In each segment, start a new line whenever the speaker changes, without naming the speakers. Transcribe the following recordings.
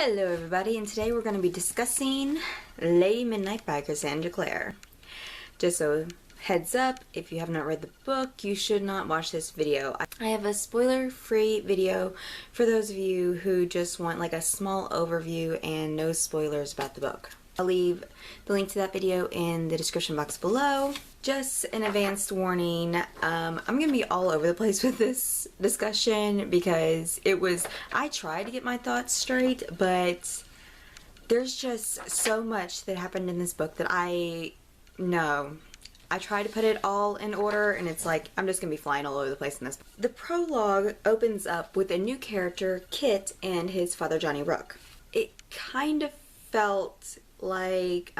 Hello everybody, and today we're going to be discussing Lady Midnight by Cassandra Clare. Just so heads up, if you have not read the book, you should not watch this video. I have a spoiler-free video for those of you who just want like a small overview and no spoilers about the book. I'll leave the link to that video in the description box below. Just an advanced warning, I'm going to be all over the place with this discussion because I tried to get my thoughts straight, but there's just so much that happened in this book that I try to put it all in order, and it's like I'm just going to be flying all over the place in this. The prologue opens up with a new character, Kit, and his father, Johnny Rook. It kind of felt like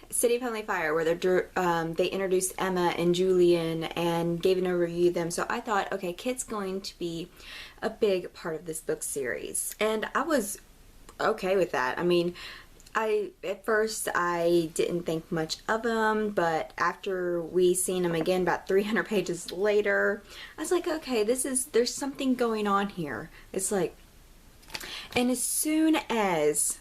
City of Heavenly Fire, where they introduced Emma and Julian and gave an overview of them. So I thought, okay, Kit's going to be a big part of this book series, and I was okay with that. I mean, at first I didn't think much of him, but after we seen him again about 300 pages later, I was like, okay, there's something going on here. It's like, and as soon as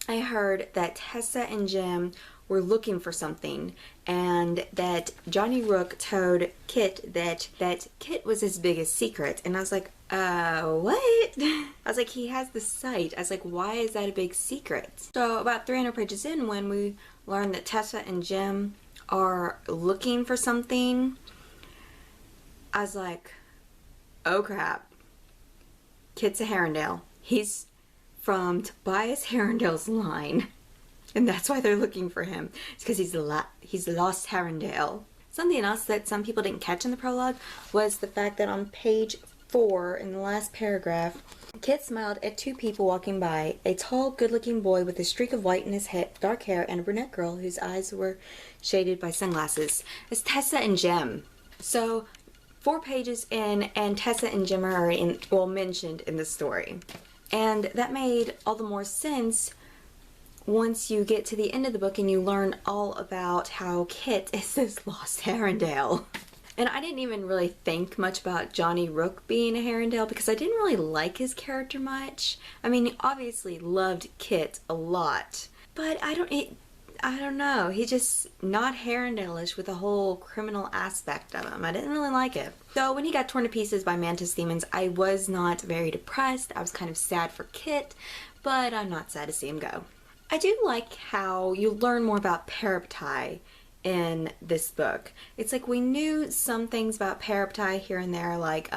I heard that Tessa and Jim were looking for something, and that Johnny Rook told Kit that Kit was his biggest secret, and I was like, what? I was like, he has the sight. I was like, why is that a big secret? So about 300 pages in, when we learned that Tessa and Jim are looking for something, I was like, oh crap, Kit's a Herondale. He's from Tobias Herondale's line, and that's why they're looking for him. It's because he's lost Herondale. Something else that some people didn't catch in the prologue was the fact that on page 4, in the last paragraph, Kit smiled at two people walking by, a tall, good-looking boy with a streak of white in his head, dark hair, and a brunette girl whose eyes were shaded by sunglasses. It's Tessa and Jim. So 4 pages in, and Tessa and Jim are mentioned in the story. And that made all the more sense once you get to the end of the book and you learn all about how Kit is this lost Herondale. And I didn't even really think much about Johnny Rook being a Herondale because I didn't really like his character much. I mean, he obviously loved Kit a lot, but I don't know. He's just not Herondale-ish with the whole criminal aspect of him. I didn't really like it. So when he got torn to pieces by mantis demons, I was not very depressed. I was kind of sad for Kit, but I'm not sad to see him go. I do like how you learn more about paraptai in this book. It's like we knew some things about paraptai here and there, like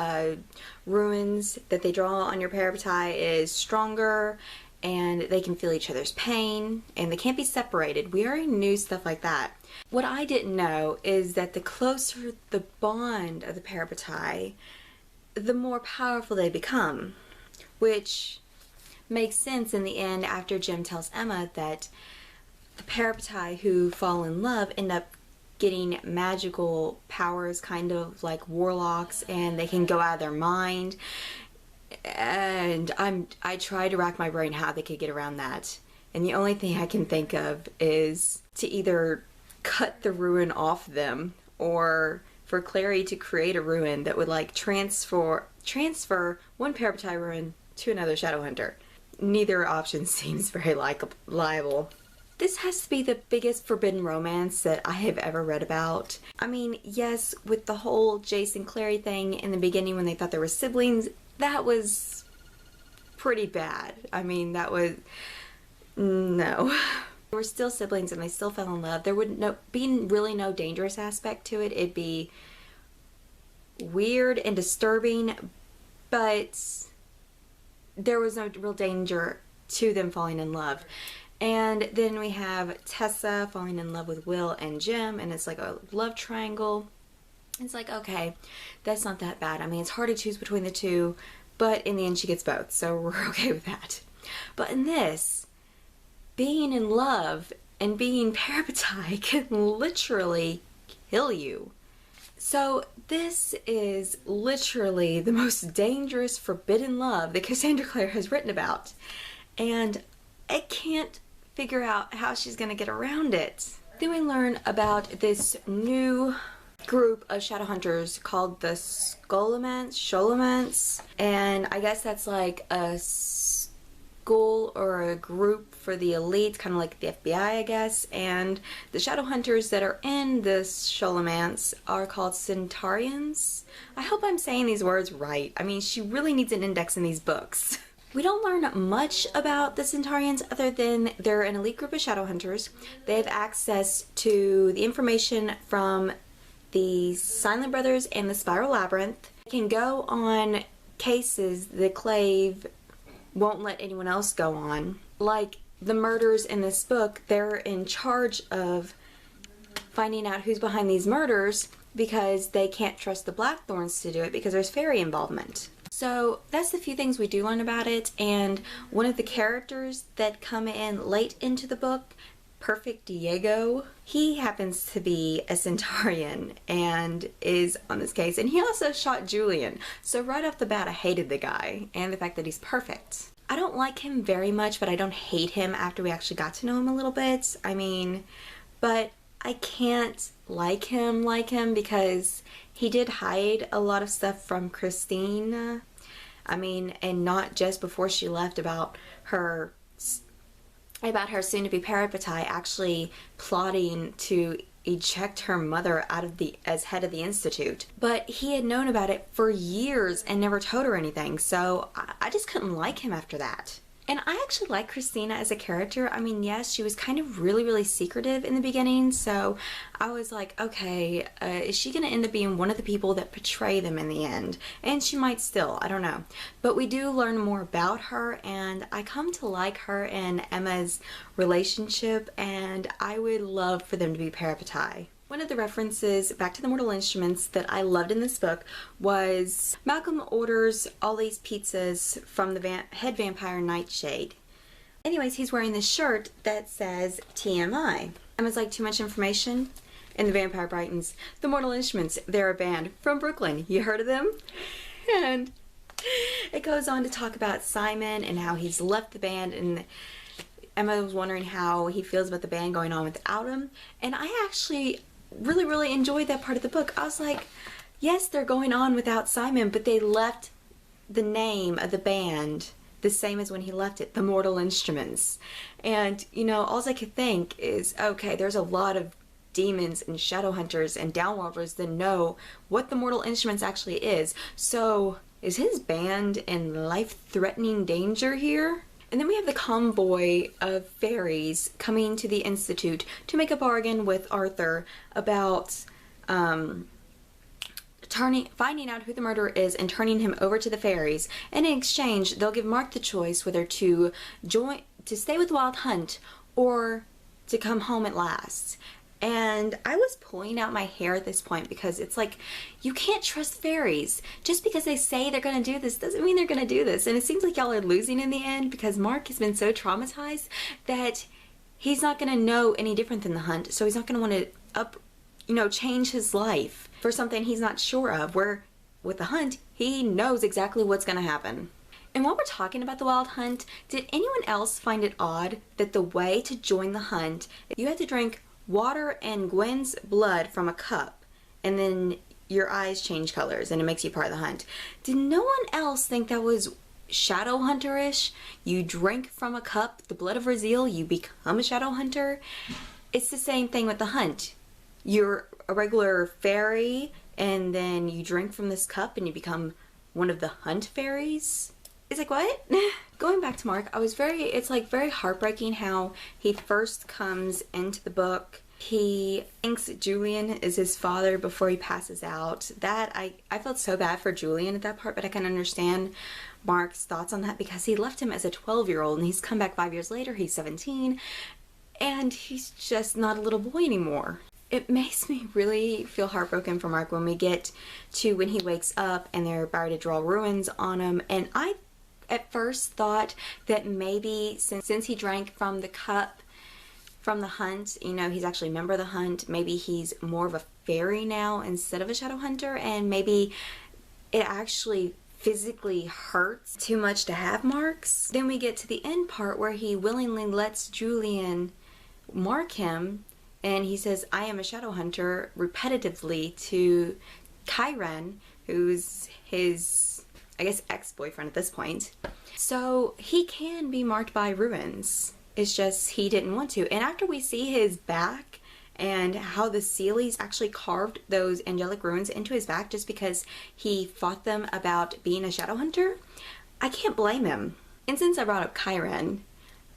runes that they draw on your paraptai is stronger, and they can feel each other's pain, and they can't be separated. We already knew stuff like that. What I didn't know is that the closer the bond of the paraptai, the more powerful they become, which makes sense in the end after Jim tells Emma that the paraptai who fall in love end up getting magical powers, kind of like warlocks, and they can go out of their mind. And I tried to rack my brain how they could get around that, and the only thing I can think of is to either cut the ruin off them, or for Clary to create a ruin that would like transfer one paraptai ruin to another Shadowhunter. Neither option seems very liable. This has to be the biggest forbidden romance that I have ever read about. I mean, yes, with the whole Jace and Clary thing in the beginning when they thought they were siblings, that was pretty bad. I mean, that was... no. They were still siblings and they still fell in love. There would be really no dangerous aspect to it. It'd be weird and disturbing, but there was no real danger to them falling in love. And then we have Tessa falling in love with Will and Jim, and it's like a love triangle. It's like, okay, that's not that bad. I mean, it's hard to choose between the two, but in the end she gets both, so we're okay with that. But in this, being in love and being paraptai can literally kill you. So this is literally the most dangerous forbidden love that Cassandra Clare has written about, and I can't figure out how she's gonna get around it. Then we learn about this new group of Shadowhunters called the Sholomance, and I guess that's like a school or a group for the elite, kind of like the FBI, I guess, and the shadow hunters that are in this Scholomance are called Centaurians. I hope I'm saying these words right. I mean, she really needs an index in these books. We don't learn much about the Centaurians other than they're an elite group of shadow hunters. They have access to the information from the Silent Brothers and the Spiral Labyrinth. They can go on cases the Clave won't let anyone else go on. Like the murders in this book, they're in charge of finding out who's behind these murders because they can't trust the Blackthorns to do it because there's fairy involvement. So that's the few things we do learn about it, and one of the characters that come in late into the book, Perfect Diego, he happens to be a Centaurian and is on this case, and he also shot Julian. So right off the bat, I hated the guy and the fact that he's perfect. I don't like him very much, but I don't hate him after we actually got to know him a little bit. I mean, but I can't like him because he did hide a lot of stuff from Christine. I mean, and not just before she left about her soon-to-be parabatai actually plotting to eject her mother out of as head of the institute. But he had known about it for years and never told her anything, so I just couldn't like him after that. And I actually like Christina as a character. I mean, yes, she was kind of really secretive in the beginning, so I was like, okay, is she going to end up being one of the people that betray them in the end? And she might still, I don't know. But we do learn more about her, and I come to like her and Emma's relationship, and I would love for them to be parabatai. One of the references back to the Mortal Instruments that I loved in this book was Malcolm orders all these pizzas from the head vampire Nightshade. Anyways, he's wearing this shirt that says TMI. Emma's like, too much information? And the vampire brightens. The Mortal Instruments, they're a band from Brooklyn. You heard of them? And it goes on to talk about Simon and how he's left the band, and Emma was wondering how he feels about the band going on without him. And I actually really enjoyed that part of the book. I was like, yes, they're going on without Simon, but they left the name of the band the same as when he left it, the Mortal Instruments. And, you know, all I could think is, okay, there's a lot of demons and shadow hunters and downworlders that know what the Mortal Instruments actually is. So is his band in life-threatening danger here? And then we have the convoy of fairies coming to the Institute to make a bargain with Arthur about finding out who the murderer is and turning him over to the fairies. And in exchange, they'll give Mark the choice whether to stay with the Wild Hunt or to come home at last. And I was pulling out my hair at this point because it's like, you can't trust fairies. Just because they say they're going to do this doesn't mean they're going to do this. And it seems like y'all are losing in the end because Mark has been so traumatized that he's not going to know any different than the Hunt. So he's not going to want to change his life for something he's not sure of. Where with the Hunt, he knows exactly what's going to happen. And while we're talking about the Wild Hunt, did anyone else find it odd that the way to join the Hunt, you had to drink water and Gwen's blood from a cup, and then your eyes change colors and it makes you part of the Hunt? Did no one else think that was shadow hunter-ish? You drink from a cup the blood of Raziel, you become a shadow hunter? It's the same thing with the Hunt. You're a regular fairy and then you drink from this cup and you become one of the Hunt fairies? It's like, what? Going back to Mark, it's like very heartbreaking how he first comes into the book. He thinks Julian is his father before he passes out. That, I felt so bad for Julian at that part, but I can understand Mark's thoughts on that because he left him as a 12-year-old and he's come back 5 years later, he's 17, and he's just not a little boy anymore. It makes me really feel heartbroken for Mark when we get to when he wakes up and they're about to draw ruins on him, and I at first thought that maybe since he drank from the cup from the Hunt, he's actually a member of the Hunt, maybe he's more of a fairy now instead of a shadow hunter, and maybe it actually physically hurts too much to have marks. Then we get to the end part where he willingly lets Julian mark him, and he says, I am a shadow hunter, repetitively to Kyran, who's his, I guess ex-boyfriend at this point. So he can be marked by runes. It's just he didn't want to. And after we see his back and how the Seelies actually carved those angelic runes into his back just because he fought them about being a shadow hunter, I can't blame him. And since I brought up Chiron,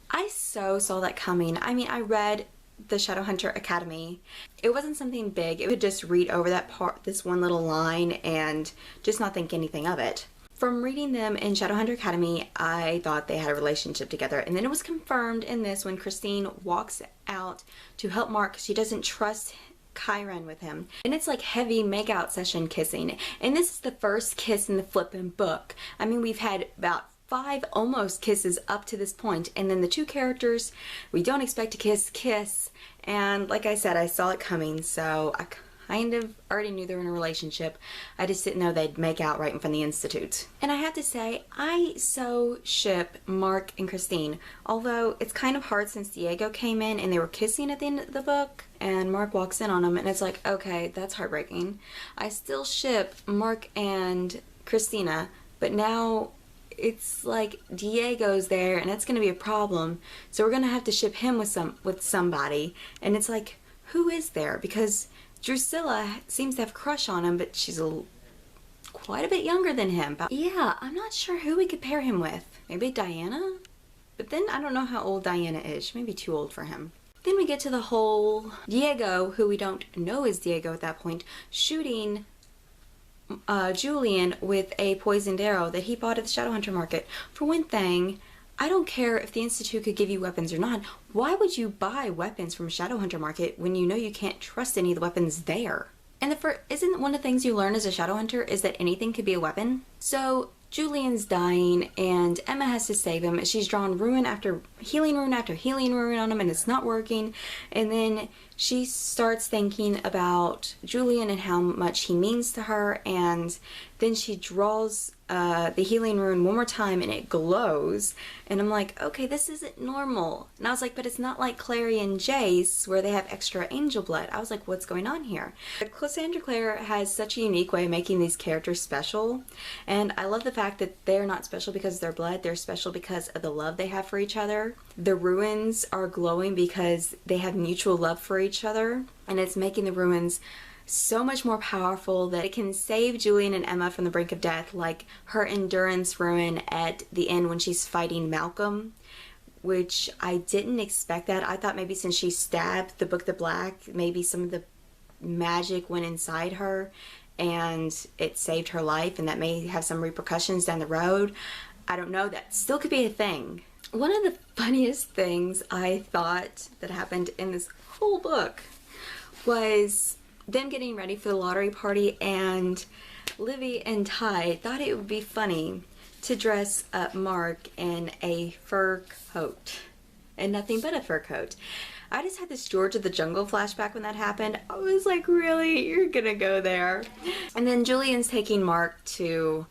I so saw that coming. I mean, I read the Shadowhunter Academy. It wasn't something big. It would just read over that part, this one little line, and just not think anything of it. From reading them in Shadowhunter Academy, I thought they had a relationship together. And then it was confirmed in this when Christine walks out to help Mark. She doesn't trust Chiron with him. And it's like heavy make-out session kissing. And this is the first kiss in the flippin' book. I mean, we've had about 5 almost kisses up to this point, and then the 2 characters we don't expect to kiss, and like I said, I saw it coming, so I kind of already knew they were in a relationship. I just didn't know they'd make out right in front of the Institute. And I have to say, I so ship Mark and Christine, although it's kind of hard since Diego came in and they were kissing at the end of the book, and Mark walks in on him, and it's like, okay, that's heartbreaking. I still ship Mark and Christina, but now it's like Diego's there and that's going to be a problem, so we're going to have to ship him with somebody, and it's like, who is there? Because Drusilla seems to have a crush on him, but she's quite a bit younger than him. But yeah, I'm not sure who we could pair him with. Maybe Diana? But then I don't know how old Diana is. She may be too old for him. Then we get to the whole Diego, who we don't know is Diego at that point, shooting Julian with a poisoned arrow that he bought at the Shadowhunter market. For one thing, I don't care if the Institute could give you weapons or not. Why would you buy weapons from a Shadowhunter market when you know you can't trust any of the weapons there? And isn't one of the things you learn as a Shadowhunter is that anything could be a weapon? So Julian's dying and Emma has to save him. She's drawn rune after healing rune on him, and it's not working. And then she starts thinking about Julian and how much he means to her, and then she draws the healing rune one more time and it glows, and I'm like, okay, this isn't normal. And I was like, but it's not like Clary and Jace where they have extra angel blood. I was like, what's going on here? But Cassandra Clare has such a unique way of making these characters special, and I love the fact that they're not special because of their blood, they're special because of the love they have for each other. The ruins are glowing because they have mutual love for each other, and it's making the ruins so much more powerful that it can save Julian and Emma from the brink of death, like her endurance rune at the end when she's fighting Malcolm, which I didn't expect that. I thought maybe since she stabbed the Book the Black, maybe some of the magic went inside her and it saved her life, and that may have some repercussions down the road. I don't know, that still could be a thing. One of the funniest things I thought that happened in this whole book was them getting ready for the lottery party, and Livy and Ty thought it would be funny to dress up Mark in a fur coat, and nothing but a fur coat. I just had this George of the Jungle flashback when that happened. I was like, really? You're gonna go there? And then Julian's taking Mark to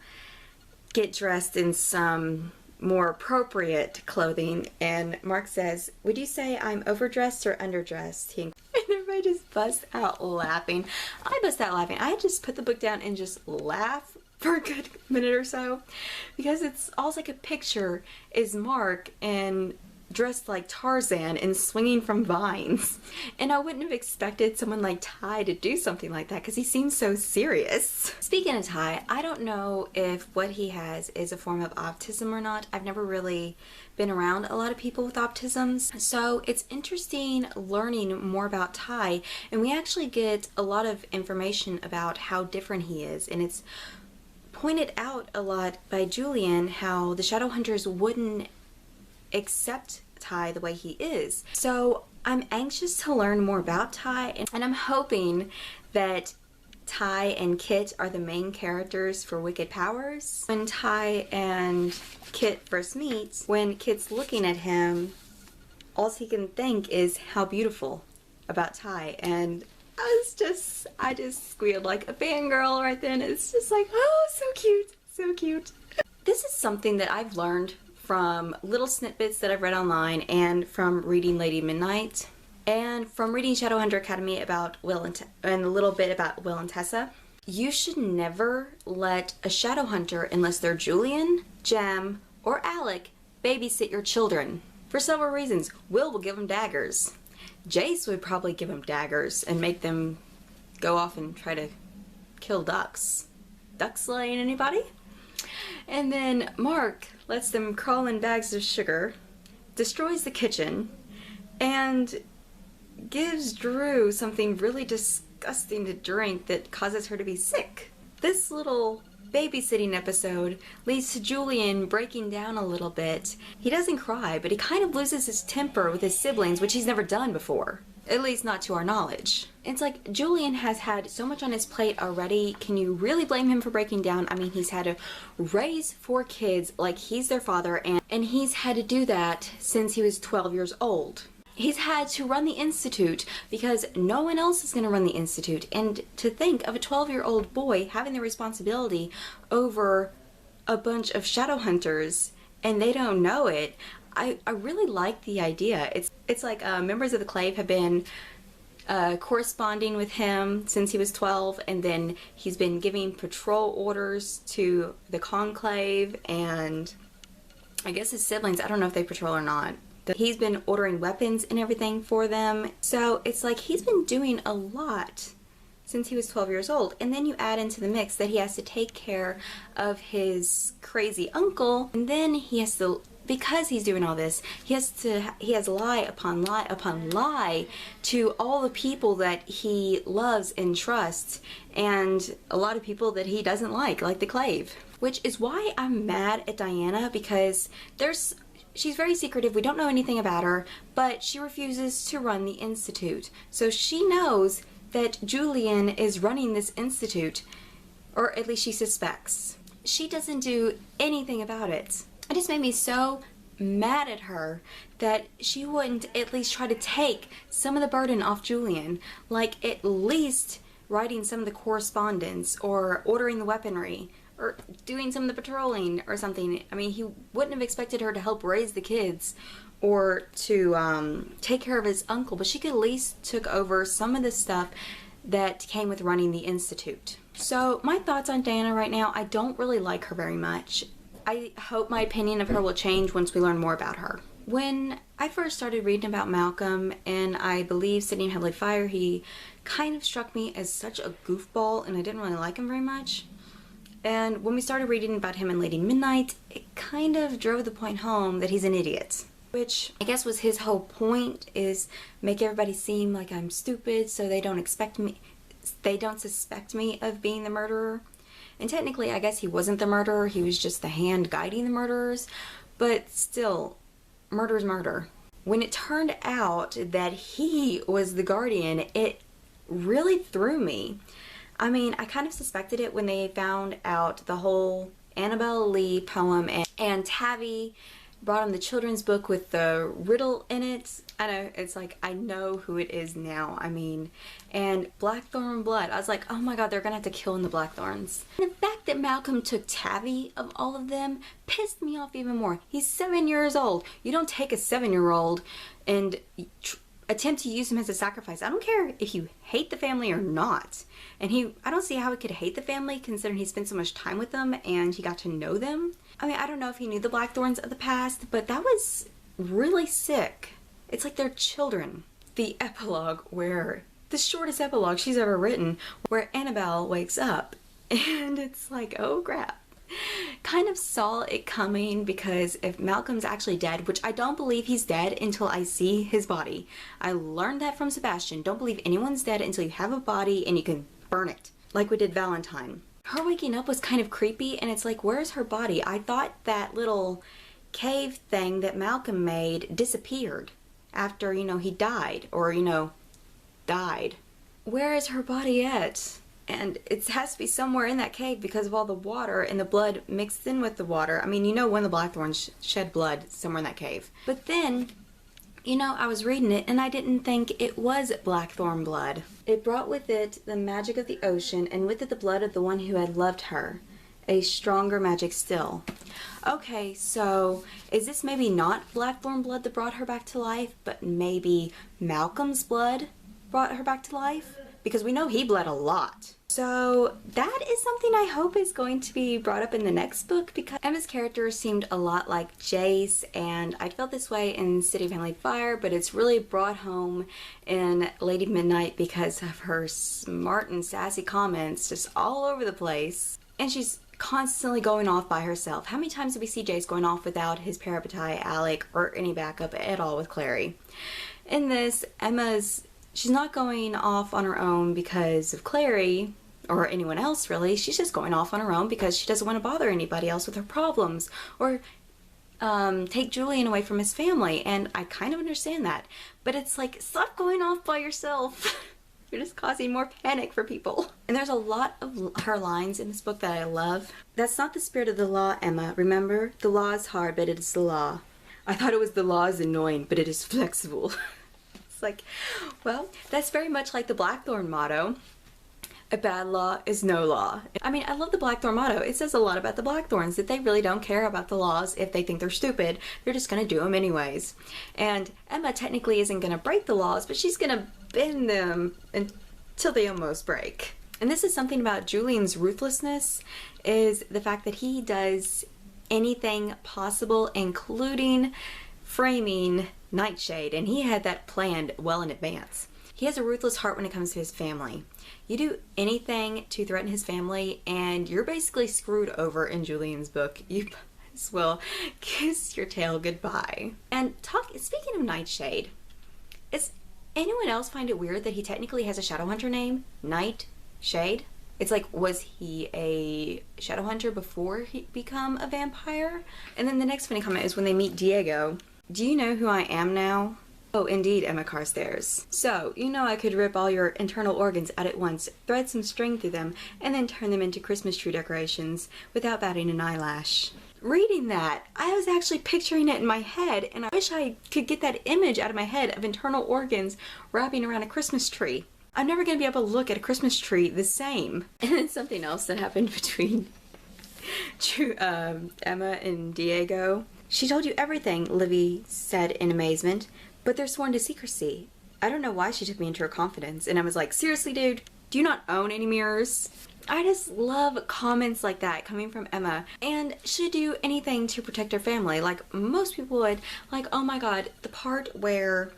get dressed in some more appropriate clothing, and Mark says, would you say I'm overdressed or underdressed? And everybody just busts out laughing. I bust out laughing. I just put the book down and just laugh for a good minute or so, because it's almost like a picture is Mark and dressed like Tarzan and swinging from vines. And I wouldn't have expected someone like Ty to do something like that because he seems so serious. Speaking of Ty, I don't know if what he has is a form of autism or not. I've never really been around a lot of people with autisms, so it's interesting learning more about Ty, and we actually get a lot of information about how different he is, and it's pointed out a lot by Julian how the Shadowhunters wouldn't accept Ty the way he is. So I'm anxious to learn more about Ty, and I'm hoping that Ty and Kit are the main characters for Wicked Powers. When Ty and Kit first meet, when Kit's looking at him, all he can think is how beautiful about Ty, and I just squealed like a fangirl right then. It's just like, oh, so cute, so cute. This is something that I've learned from little snippets that I've read online, and from reading Lady Midnight, and from reading Shadowhunter Academy about Will and a little bit about Will and Tessa. You should never let a shadow hunter, unless they're Julian, Jem, or Alec, babysit your children. For several reasons. Will give them daggers. Jace would probably give them daggers and make them go off and try to kill ducks. Duck slaying, anybody? And then Mark lets them crawl in bags of sugar, destroys the kitchen, and gives Drew something really disgusting to drink that causes her to be sick. This little babysitting episode leads to Julian breaking down a little bit. He doesn't cry, but he kind of loses his temper with his siblings, which he's never done before. At least not to our knowledge. It's like Julian has had so much on his plate already. Can you really blame him for breaking down? I mean, he's had to raise 4 kids like he's their father, and he's had to do that since he was 12 years old. He's had to run the Institute because no one else is going to run the Institute. And to think of a 12-year-old boy having the responsibility over a bunch of shadow hunters and they don't know it, I really like the idea. It's like members of the Clave have been corresponding with him since he was 12, and then he's been giving patrol orders to the Conclave, and I guess his siblings, I don't know if they patrol or not. He's been ordering weapons and everything for them. So it's like he's been doing a lot since he was 12 years old. And then you add into the mix that he has to take care of his crazy uncle. And then he has to, because he's doing all this, he has lie upon lie upon lie to all the people that he loves and trusts, and a lot of people that he doesn't like the Clave. Which is why I'm mad at Diana, because she's very secretive. We don't know anything about her, but she refuses to run the Institute. So she knows that Julian is running this Institute, or at least she suspects. She doesn't do anything about it. It just made me so mad at her that she wouldn't at least try to take some of the burden off Julian, like at least writing some of the correspondence or ordering the weaponry, or doing some of the patrolling or something. I mean, he wouldn't have expected her to help raise the kids or to take care of his uncle, but she could at least took over some of the stuff that came with running the Institute. So my thoughts on Diana right now, I don't really like her very much. I hope my opinion of her will change once we learn more about her. When I first started reading about Malcolm, and I believe Sitting Heavily Fire, he kind of struck me as such a goofball, and I didn't really like him very much. And when we started reading about him in Lady Midnight, it kind of drove the point home that he's an idiot. Which I guess was his whole point, is make everybody seem like I'm stupid so they don't suspect me of being the murderer. And technically, I guess he wasn't the murderer, he was just the hand guiding the murderers. But still, murder's murder. When it turned out that he was the guardian, it really threw me. I mean, I kind of suspected it when they found out the whole Annabelle Lee poem, and Tavi brought him the children's book with the riddle in it. I know, it's like, I know who it is now. I mean, and Blackthorn Blood, I was like, oh my god, they're gonna have to kill in the Blackthorns. And the fact that Malcolm took Tavi of all of them pissed me off even more. He's 7 years old. You don't take a 7-year-old and attempt to use him as a sacrifice. I don't care if you hate the family or not. And I don't see how he could hate the family, considering he spent so much time with them and he got to know them. I mean, I don't know if he knew the Blackthorns of the past, but that was really sick. It's like they're children. The epilogue, where the shortest epilogue she's ever written, where Annabelle wakes up and it's like, oh crap. Kind of saw it coming, because if Malcolm's actually dead, which I don't believe he's dead until I see his body. I learned that from Sebastian. Don't believe anyone's dead until you have a body and you can burn it, like we did Valentine. Her waking up was kind of creepy, and it's like, where's her body? I thought that little cave thing that Malcolm made disappeared after, he died, or, died. Where is her body at? And it has to be somewhere in that cave because of all the water and the blood mixed in with the water. I mean, when the Blackthorns shed blood somewhere in that cave. But then, I was reading it and I didn't think it was Blackthorn blood. It brought with it the magic of the ocean, and with it the blood of the one who had loved her. A stronger magic still. Okay, so is this maybe not Blackthorn blood that brought her back to life, but maybe Malcolm's blood brought her back to life? Because we know he bled a lot. So that is something I hope is going to be brought up in the next book, because Emma's character seemed a lot like Jace, and I felt this way in City of Family Fire, but it's really brought home in Lady Midnight because of her smart and sassy comments just all over the place. And she's constantly going off by herself. How many times did we see Jace going off without his parapetite, Alec, or any backup at all with Clary? In this, she's not going off on her own because of Clary, or anyone else really. She's just going off on her own because she doesn't want to bother anybody else with her problems, or take Julian away from his family. And I kind of understand that. But it's like, stop going off by yourself. You're just causing more panic for people. And there's a lot of her lines in this book that I love. That's not the spirit of the law, Emma. Remember, the law is hard, but it is the law. I thought it was the law is annoying, but it is flexible. It's like, well, that's very much like the Blackthorn motto. A bad law is no law. I mean, I love the Blackthorn motto. It says a lot about the Blackthorns, that they really don't care about the laws. If they think they're stupid, they're just gonna do them anyways. And Emma technically isn't gonna break the laws, but she's gonna bend them until they almost break. And this is something about Julian's ruthlessness, is the fact that he does anything possible, including framing Nightshade, and he had that planned well in advance. He has a ruthless heart when it comes to his family. You do anything to threaten his family and you're basically screwed over in Julian's book. You might as well kiss your tail goodbye. And speaking of Nightshade, is anyone else find it weird that he technically has a Shadowhunter name? Nightshade? It's like, was he a Shadowhunter before he become a vampire? And then the next funny comment is when they meet Diego. Do you know who I am now? Oh, indeed, Emma Carstairs. So, you know I could rip all your internal organs out at once, thread some string through them, and then turn them into Christmas tree decorations without batting an eyelash. Reading that, I was actually picturing it in my head, and I wish I could get that image out of my head of internal organs wrapping around a Christmas tree. I'm never going to be able to look at a Christmas tree the same. And then something else that happened between Emma and Diego. She told you everything, Livy said in amazement. But they're sworn to secrecy. I don't know why she took me into her confidence. And I was like, seriously, dude, do you not own any mirrors? I just love comments like that coming from Emma. And she'd do anything to protect her family, like most people would. Like, oh my god, the part where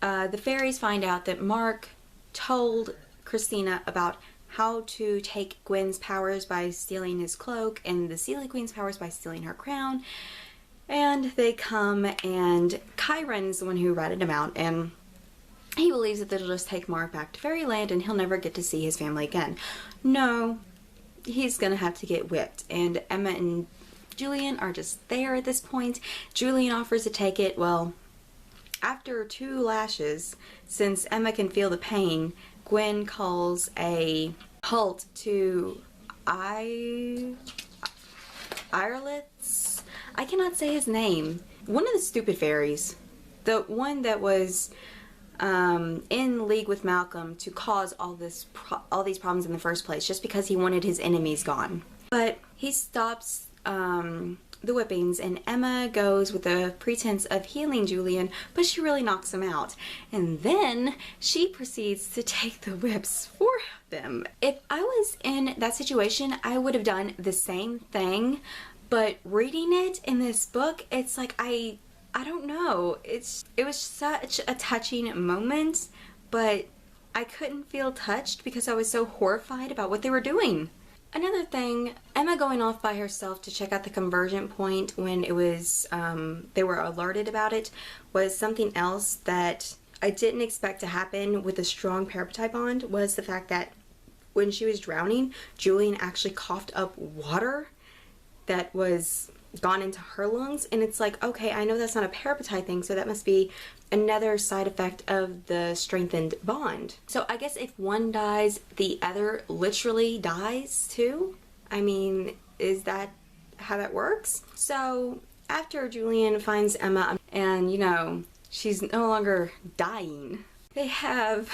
the fairies find out that Mark told Christina about how to take Gwen's powers by stealing his cloak, and the Seelie Queen's powers by stealing her crown. And they come, and Chiron's the one who ratted him out, and he believes that they'll just take Mark back to Fairyland and he'll never get to see his family again. No, he's gonna have to get whipped. And Emma and Julian are just there at this point. Julian offers to take it. Well, after 2 lashes, since Emma can feel the pain, Gwen calls a halt to Irelith's. I cannot say his name. One of the stupid fairies. The one that was in league with Malcolm to cause all these problems in the first place, just because he wanted his enemies gone. But he stops the whippings, and Emma goes with the pretense of healing Julian, but she really knocks him out. And then she proceeds to take the whips for them. If I was in that situation, I would have done the same thing. But reading it in this book, it's like, I don't know. It was such a touching moment, but I couldn't feel touched because I was so horrified about what they were doing. Another thing, Emma going off by herself to check out the conversion point when it was, they were alerted about it, was something else that I didn't expect to happen with a strong parapetite bond, was the fact that when she was drowning, Julian actually coughed up water that was gone into her lungs, and it's like, okay, I know that's not a parapetite thing, so that must be another side effect of the strengthened bond. So I guess if one dies, the other literally dies too? I mean, is that how that works? So after Julian finds Emma and, you know, she's no longer dying, they have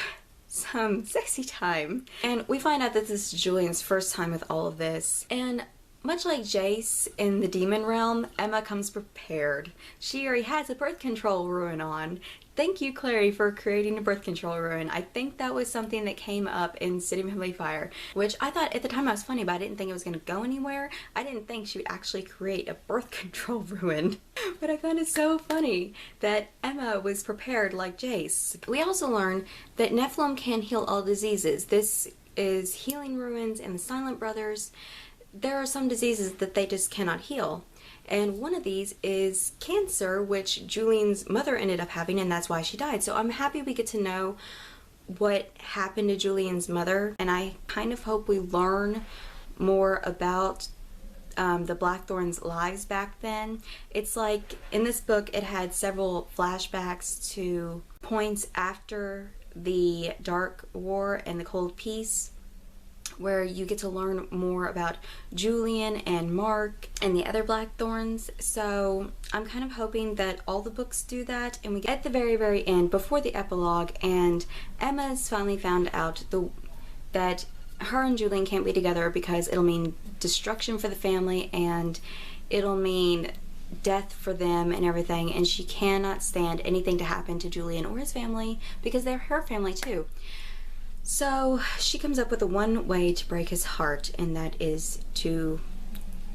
some sexy time, and we find out that this is Julian's first time with all of this. And much like Jace in the demon realm, Emma comes prepared. She already has a birth control rune on. Thank you, Clary, for creating a birth control rune. I think that was something that came up in City of Heavenly Fire, which I thought at the time I was funny, but I didn't think it was going to go anywhere. I didn't think she would actually create a birth control rune. But I found it so funny that Emma was prepared like Jace. We also learned that Nephilim can heal all diseases. This is healing runes and the Silent Brothers. There are some diseases that they just cannot heal. And one of these is cancer, which Julian's mother ended up having, and that's why she died. So I'm happy we get to know what happened to Julian's mother, and I kind of hope we learn more about the Blackthorns' lives back then. It's like, in this book, it had several flashbacks to points after the Dark War and the Cold Peace, where you get to learn more about Julian and Mark and the other Blackthorns. So I'm kind of hoping that all the books do that, and we get at the very, very end, before the epilogue, and Emma's finally found out that her and Julian can't be together because it'll mean destruction for the family and it'll mean death for them and everything, and she cannot stand anything to happen to Julian or his family because they're her family too. So she comes up with the one way to break his heart, and that is to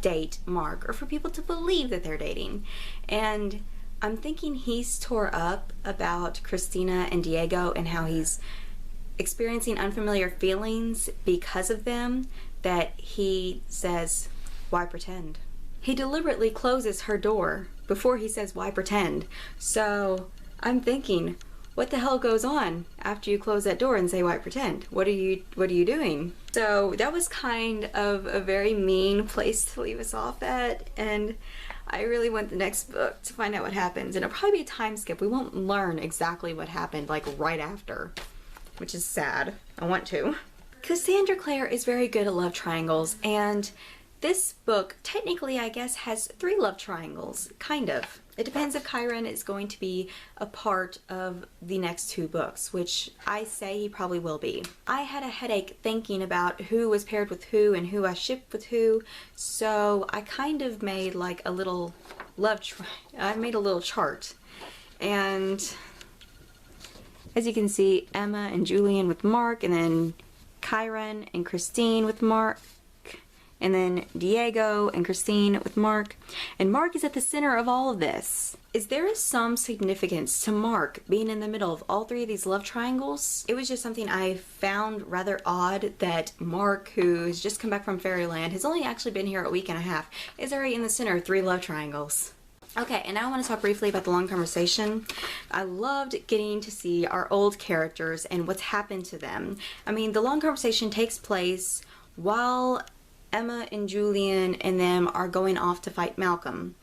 date Mark, or for people to believe that they're dating. And I'm thinking he's tore up about Christina and Diego and how he's experiencing unfamiliar feelings because of them, that he says, why pretend? He deliberately closes her door before he says, why pretend? So I'm thinking, what the hell goes on after you close that door and say, why pretend? What are you doing? So that was kind of a very mean place to leave us off at, and I really want the next book to find out what happens. And it'll probably be a time skip. We won't learn exactly what happened like right after, which is sad. I want to. Cassandra Clare is very good at love triangles, and this book technically, I guess, has 3 love triangles, kind of. It depends if Chiron is going to be a part of the next 2 books, which I say he probably will be. I had a headache thinking about who was paired with who and who I shipped with who, so I kind of made like a little I made a little chart. And as you can see, Emma and Julian with Mark, and then Chiron and Christine with Mark, and then Diego and Christine with Mark. And Mark is at the center of all of this. Is there some significance to Mark being in the middle of all 3 of these love triangles? It was just something I found rather odd, that Mark, who has just come back from Fairyland, has only actually been here a week and a half, is already in the center of 3 love triangles. Okay, and now I want to talk briefly about the long conversation. I loved getting to see our old characters and what's happened to them. I mean, the long conversation takes place while Emma and Julian and them are going off to fight Malcolm.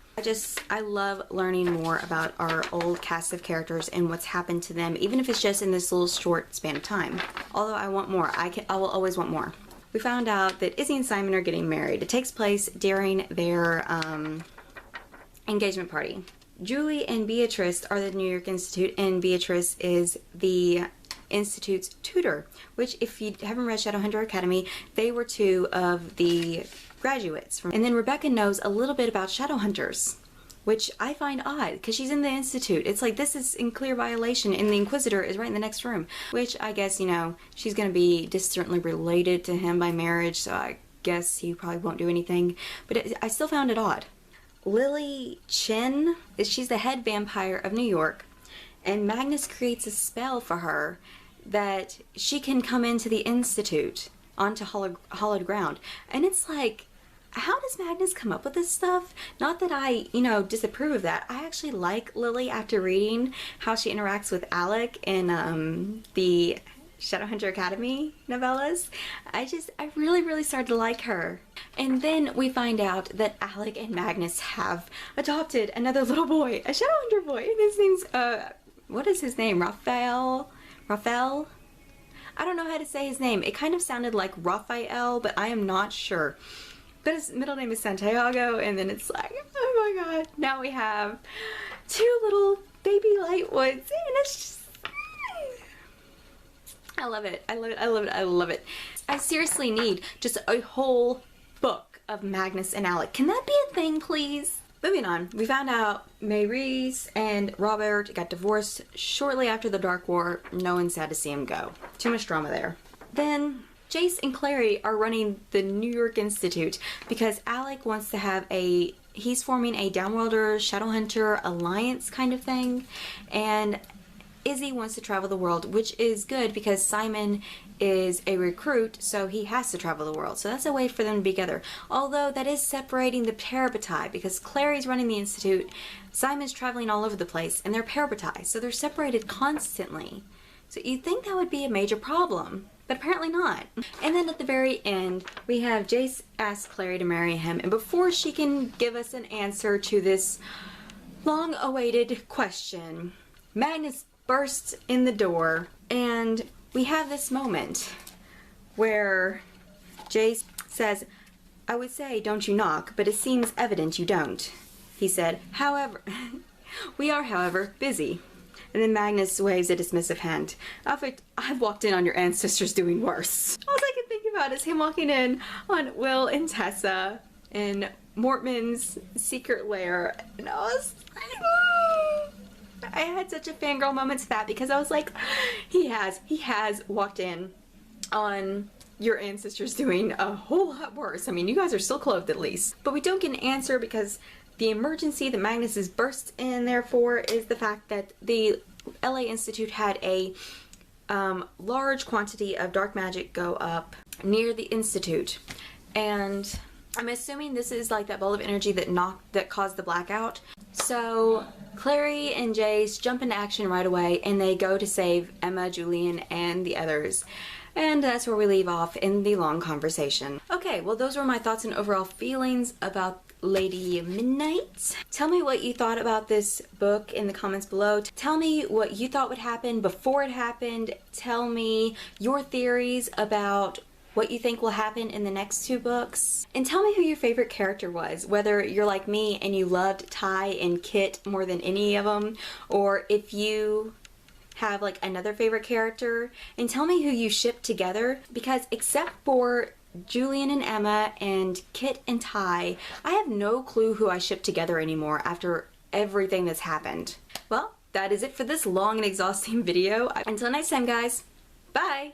I love learning more about our old cast of characters and what's happened to them, even if it's just in this little short span of time. Although I want more. I will always want more. We found out that Izzy and Simon are getting married. It takes place during their engagement party. Julie and Beatrice are the New York Institute, and Beatrice is the Institute's tutor, which, if you haven't read Shadowhunter Academy, they were 2 of the graduates. And then Rebecca knows a little bit about Shadowhunters, which I find odd because she's in the Institute. It's like, this is in clear violation, and the Inquisitor is right in the next room, which I guess, you know, she's going to be distantly related to him by marriage, so I guess he probably won't do anything, but I still found it odd. Lily Chen, she's the head vampire of New York, and Magnus creates a spell for her that she can come into the Institute onto hollowed ground. And it's like, how does Magnus come up with this stuff? Not that I, you know, disapprove of that. I actually like Lily after reading how she interacts with Alec in the Shadowhunter Academy novellas. I really, really started to like her. And then we find out that Alec and Magnus have adopted another little boy, a Shadowhunter boy, and his name's, what is his name? Raphael? I don't know how to say his name. It kind of sounded like Raphael, but I am not sure. But his middle name is Santiago, and then it's like, oh my god, now we have 2 little baby Lightwoods, and it's just, I love it. I love it. I love it. I love it. I seriously need just a whole book of Magnus and Alec. Can that be a thing, please? Moving on, we found out Maurice and Robert got divorced shortly after the Dark War. No one's sad to see him go. Too much drama there. Then Jace and Clary are running the New York Institute because Alec wants to have he's forming a Downworlder Shadowhunter alliance kind of thing, and Izzy wants to travel the world, which is good because Simon is a recruit, so he has to travel the world. So that's a way for them to be together. Although that is separating the parabatai because Clary's running the Institute, Simon's traveling all over the place, and they're parabatai, so they're separated constantly. So you'd think that would be a major problem, but apparently not. And then at the very end, we have Jace ask Clary to marry him, and before she can give us an answer to this long-awaited question, Magnus bursts in the door, and we have this moment where Jace says, "I would say, don't you knock, but it seems evident you don't." He said, "However, we are, however, busy." And then Magnus waves a dismissive hand. I've walked in on your ancestors doing worse. All I can think about is him walking in on Will and Tessa in Mortman's secret lair, and I was like, I had such a fangirl moment to that because I was like, he has walked in on your ancestors doing a whole lot worse. I mean, you guys are still clothed at least. But we don't get an answer because the emergency that Magnus has burst in there for is the fact that the LA Institute had a large quantity of dark magic go up near the Institute. And I'm assuming this is like that ball of energy that caused the blackout. So Clary and Jace jump into action right away, and they go to save Emma, Julian, and the others. And that's where we leave off in the long conversation. Okay, well those were my thoughts and overall feelings about Lady Midnight. Tell me what you thought about this book in the comments below. Tell me what you thought would happen before it happened. Tell me your theories about what you think will happen in the next two books. And tell me who your favorite character was, whether you're like me and you loved Ty and Kit more than any of them, or if you have like another favorite character. And tell me who you ship together, because except for Julian and Emma and Kit and Ty, I have no clue who I ship together anymore after everything that's happened. Well, that is it for this long and exhausting video. Until next time, guys, bye!